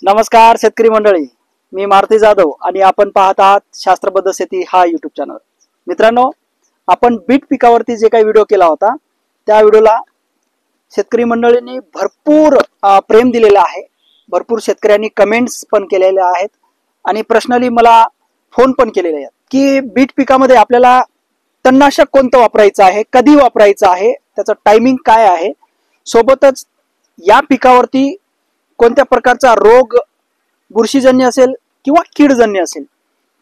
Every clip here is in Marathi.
नमस्कार शेतकरी मंडळी, मी मारुती जाधव आणि आपण पाहत आहात शास्त्रबद्ध शेती हा यूट्यूब चॅनल। मित्रांनो, आपण बीट पिकावरती जे काही व्हिडिओ केला होता त्या व्हिडिओला शेतकरी मंडळींनी भरपूर प्रेम दिलेला आहे। भरपूर शेतकऱ्यांनी कमेंट्स पण केलेले आहेत आणि पर्सनली मला फोन पण केलेले आहेत की बीट पिकामध्ये आपल्याला तणनाशक कोणतं वापरायचं आहे, कधी वापरायचं आहे, त्याचं टायमिंग काय आहे, सोबतच या पिकावरती कोणत्या प्रकारचा रोग बुरशीजन्य असेल किंवा कीडजन्य असेल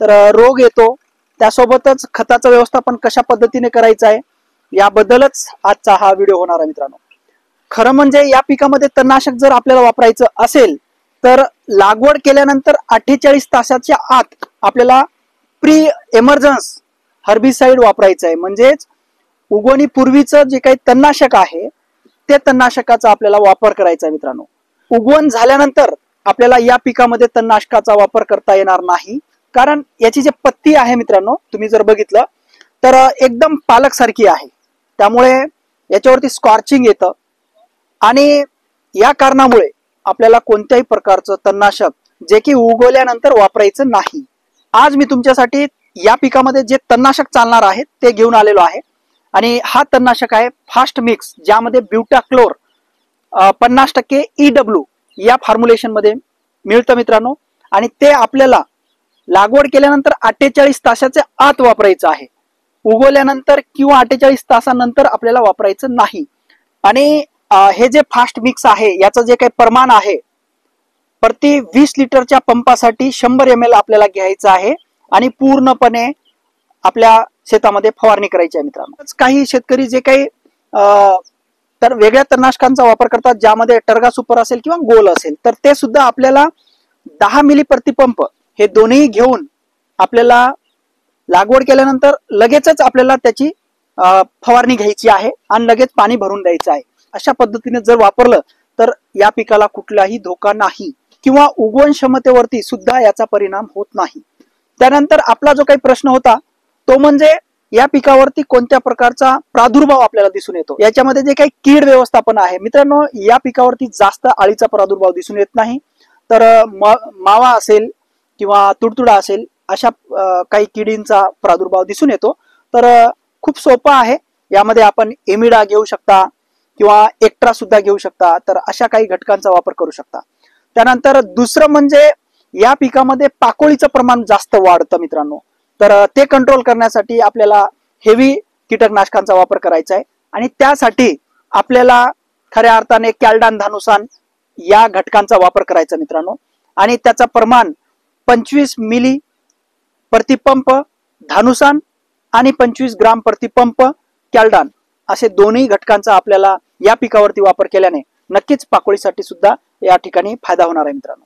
तर रोग येतो, त्यासोबतच खताचं व्यवस्थापन कशा पद्धतीने करायचं आहे याबद्दलच आजचा हा व्हिडिओ होणार आहे। मित्रांनो, खरं म्हणजे या पिकामध्ये तणनाशक जर आपल्याला वापरायचं असेल तर लागवड केल्यानंतर 48 तासाच्या आत आपल्याला प्री एमर्जन्स हर्बिसाइड वापरायचं आहे। म्हणजेच उगवणीपूर्वीचं जे काही तणनाशक आहे ते तणनाशकाचा आपल्याला वापर करायचा आहे। मित्रांनो, उगवण झाल्यानंतर आपल्याला या पिकामध्ये तणनाशकाचा वापर करता येणार नाही, कारण याची जी पत्ती आहे मित्रांनो, तुम्ही जर बघितलं तर एकदम पालक सारखी आहे, त्यामुळे याच्यावरती स्कॉर्चिंग येतं आणि या कारणामुळे आपल्याला कोणत्याही प्रकारचं तणनाशक जे की उगवल्यानंतर वापरायचं नाही। आज मी तुमच्यासाठी या पिकामध्ये जे तणनाशक चालणार आहे ते घेऊन आलेलो आहे आणि हा तणनाशक आहे फास्ट मिक्स, ज्यामध्ये ब्युटाक्लोर 50% EW या फॉर्म्युलेशन मध्ये मिळतं मित्रांनो, आणि ते आपल्याला लागवड केल्यानंतर 48 तासाच्या आत वापरायचं आहे। उगवल्यानंतर किंवा 48 तासानंतर आपल्याला वापरायचं नाही। आणि हे जे फास्ट मिक्स आहे याचं जे काही प्रमाण आहे प्रति 20 लिटरच्या पंपासाठी 100 ml आपल्याला घ्यायचं आहे आणि पूर्णपणे आपल्या शेतामध्ये फवारणी करायची आहे। मित्रांनो, काही शेतकरी जे काही तर वेगळ्या तणनाशकांचा वापर करतात, ज्यामध्ये टर्गा सुपर असेल किंवा गोल असेल, तर ते सुद्धा आपल्याला 10 मिली प्रति पंप हे दोन्ही घेऊन आपल्याला लागवड केल्यानंतर लगेचच आपल्याला त्याची फवारणी घ्यायची आहे आणि लगेच पाणी भरून द्यायचं आहे। अशा पद्धतीने जर वापरलं तर या पिकाला कुठलाही धोका नाही किंवा उगवण क्षमतेवरती सुद्धा याचा परिणाम होत नाही। त्यानंतर आपला जो काही प्रश्न होता तो म्हणजे या पिकावरती कोणत्या प्रकारचा प्रादुर्भाव आपल्याला दिसून येतो, याच्यामध्ये जे काही कीड व्यवस्थापन आहे। मित्रांनो, या पिकावरती जास्त अळीचा प्रादुर्भाव दिसून येत नाही, तर मावा असेल किंवा तुडतुडा असेल अशा काही किडींचा प्रादुर्भाव दिसून येतो। तर खूप सोपं आहे, यामध्ये आपण एमिडा घेऊ शकता किंवा एक्ट्रा सुद्धा घेऊ शकता, तर अशा काही घटकांचा वापर करू शकता। त्यानंतर दुसरं म्हणजे या पिकामध्ये पाकोळीचं प्रमाण जास्त वाढतं मित्रांनो, तर ते कंट्रोल करण्यासाठी आपल्याला हेवी कीटकनाशकांचा वापर करायचा आहे आणि त्यासाठी आपल्याला खऱ्या अर्थाने कॅल्डान धानुसान या घटकांचा वापर करायचा मित्रांनो, आणि त्याचा प्रमाण 25 मिली प्रति पंप धानुसान आणि 25 ग्राम प्रति पंप कॅल्डान असे दोन्ही घटकांचा आपल्याला या पिकावरती वापर केल्याने नक्कीच पाकोळीसाठी सुद्धा या ठिकाणी फायदा होणार आहे। मित्रांनो,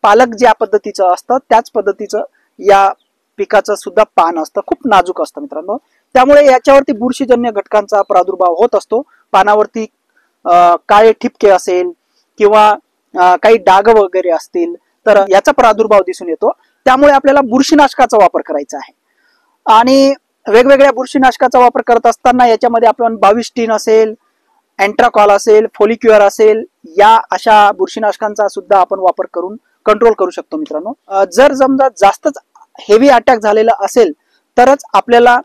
पालक ज्या पद्धतीचं असतं त्याच पद्धतीचं या पिकाचं सुद्धा पान असतं, खूप नाजूक असतं मित्रांनो, त्यामुळे याच्यावरती बुरशीजन्य घटकांचा प्रादुर्भाव होत असतो। पानावरती काळे ठिपके असेल किंवा काही डाग वगैरे असतील तर याचा प्रादुर्भाव दिसून येतो, त्यामुळे आपल्याला बुरशीनाशकाचा वापर करायचा आहे। आणि वेगवेगळ्या बुरशीनाशकाचा वापर करत असताना याच्यामध्ये आपण 22 असेल, एंट्राकॉल असेल, फोलिक्युअर असेल, या अशा बुरशीनाशकांचा सुद्धा आपण वापर करून कंट्रोल करू शकतो। मित्रांनो, जर समजा जास्तच हेवी अटॅक झालेला असेल तरच आपल्याला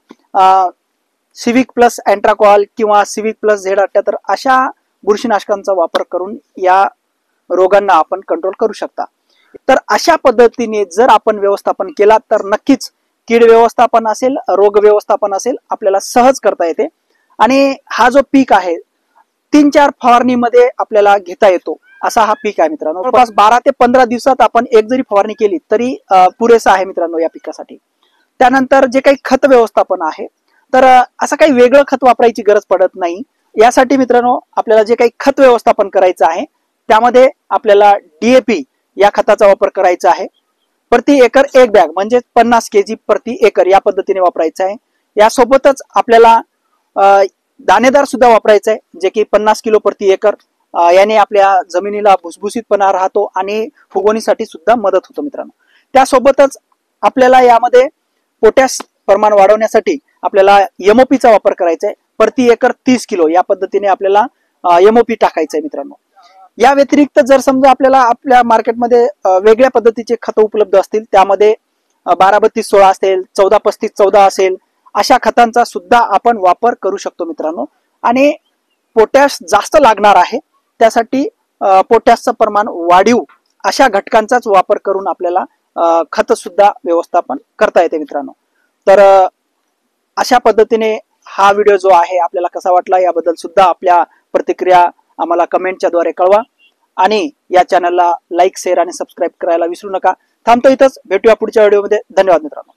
सिविक प्लस एंट्राकॉल किंवा सिविक प्लस Z78 अशा बुरशीनाशकांचा वापर करून या रोगांना आपण कंट्रोल करू शकता। तर अशा पद्धतीने जर आपण व्यवस्थापन केला तर नक्कीच कीड व्यवस्थापन असेल, रोग व्यवस्थापन असेल, आपल्याला सहज करता येते। आणि हा जो पीक आहे 3-4 फवारणीमध्ये आपल्याला घेता येतो असा हा पीक आहे मित्रांनो। जवळपास 12 ते 15 दिवसात आपण एक जरी फवारणी केली तरी पुरेसा आहे मित्रांनो या पिकासाठी। त्यानंतर जे काही खत व्यवस्थापन आहे तर असं काही वेगळं खत वापरायची गरज पडत नाही। यासाठी मित्रांनो आपल्याला जे काही खत व्यवस्थापन करायचं आहे त्यामध्ये आपल्याला DAP या खताचा वापर करायचा आहे। प्रति एकर 1 बॅग म्हणजे 50 kg प्रति एकर या पद्धतीने वापरायचं आहे। यासोबतच आपल्याला दाणेदार सुद्धा वापरायचं आहे, जे की 50 किलो प्रति एकर, याने आपल्या जमिनीला भुसभुशीतपणा राहतो आणि फुगवणीसाठी सुद्धा मदत होतो मित्रांनो। त्यासोबतच आपल्याला यामध्ये पोटॅश प्रमाण वाढवण्यासाठी आपल्याला MOP चा वापर करायचा आहे। प्रति एकर 30 किलो या पद्धतीने आपल्याला MOP टाकायचं आहे मित्रांनो। या व्यतिरिक्त जर समजा आपल्याला आपल्या मार्केटमध्ये वेगळ्या पद्धतीचे खतं उपलब्ध असतील, त्यामध्ये 12-32-16 असेल, 14-35-14 असेल, अशा खतांचा सुद्धा आपण वापर करू शकतो मित्रांनो. आणि पोटॅश जास्त लागणार आहे, त्यासाठी पोटॅशचं प्रमाण वाढीव अशा घटकांचाच वापर करून आपल्याला खत सुद्धा व्यवस्थापन करता येते मित्रांनो. तर अशा पद्धतीने हा व्हिडिओ जो आहे आपल्याला कसा वाटला याबद्दल सुद्धा आपल्या प्रतिक्रिया आम्हाला कमेंटच्या द्वारे कळवा. आणि या चॅनलला लाईक, शेअर आणि सबस्क्राईब करायला विसरू नका. थांबतो इथंच, भेटूया पुढच्या व्हिडिओमध्ये. धन्यवाद मित्रांनो.